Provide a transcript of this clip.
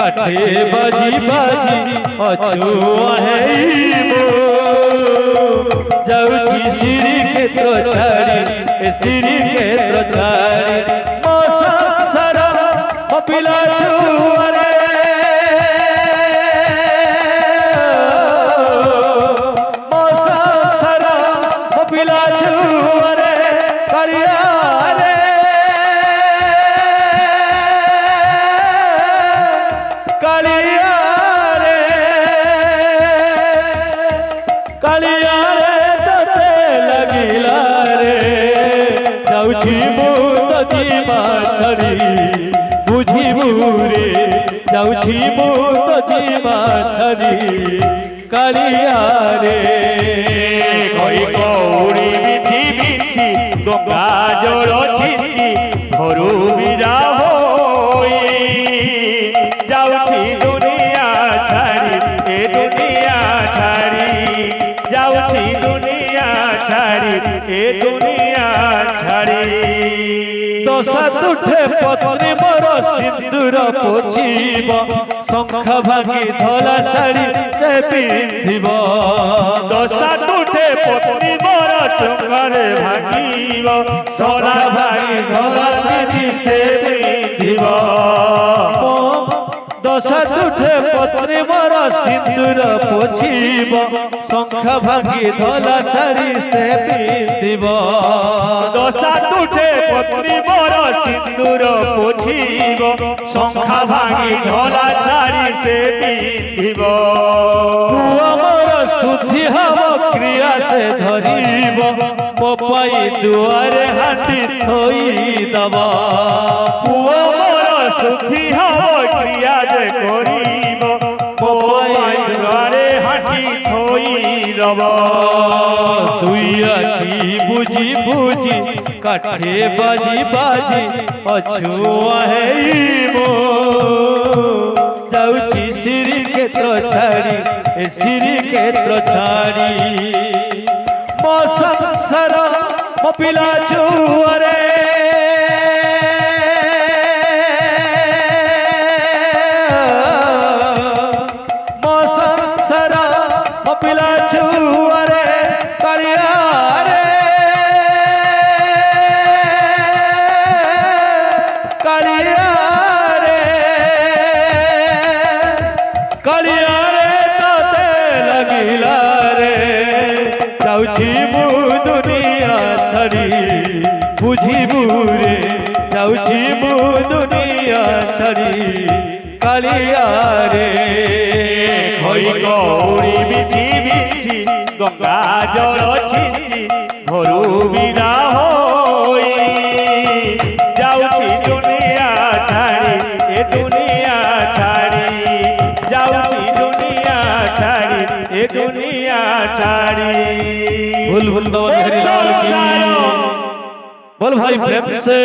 काठे बाजी बाजी अछुआ है जाऊची श्री क्षेत्र छाड़ी श्री क्षेत्र छाड़ी मो संसार मो पिला छुआरे मो संसार मो पिला छुआरे कालिया रे कालिया रे कालिया रे तते लगिला रे जाऊची मु तजी माछड़ी बुझिबु रे जाऊची मु तजी माछड़ी कालिया रे कई कौड़ी बिछी बिछी गंगा जल छिंची घरू बिजा होई जाऊची दुनिया छाड़ी ए दुनिया छाड़ी जाऊची दुनिया छाड़ी ए दुनिया छाड़ी दशा तुठे पत्नी मोर सिंदूर पोछिब शंख भांगी धला शाड़ी से पिंधिब दशा तुठे पत्नी मोर चंगारे भांगिब सोना शाड़ी धला शाड़ी से पिंधिब दशा तुठे पत्नी मोर सिंदूर पोछिब शंख भांगी धला शाड़ी से पिंधिब दशा तुठे पत्नी मोर सिंदूर पोछिब शंखा भांगी धला शाड़ी से पिंधिब पुआ मोर शुद्धि हब क्रिया से धरिब मो पाई दुआरे हाथी थोई दब पुआ मोर शुद्धि हब क्रिया जे करिब मो पाई दुआरे हाथी थोई दब दुई आखी बुझी बुझी काठे बाजी बाजी अछुआ है मो जाऊची श्री क्षेत्र छाड़ी श्री क्षेत्र छाड़ी मो संसार मो पिला छुआरे मो संसार मो पिला छुआरे कालिया रे कालिया रे कालिया रे तते लगिला रे जाऊची मु दुनिया छड़ी बुझिबु रे जाऊची मु दुनिया छड़ी कालिया रे कई कौड़ी बिछी बिछी गंगा जल छिंची घरू बिदा होई जाऊची दुनिया छाड़ी ए दुनिया छाड़ी जाऊची दुनिया छाड़ी ए दुनिया छाड़ी भूल भूल हरि लाल की बोल भाई प्रेम से।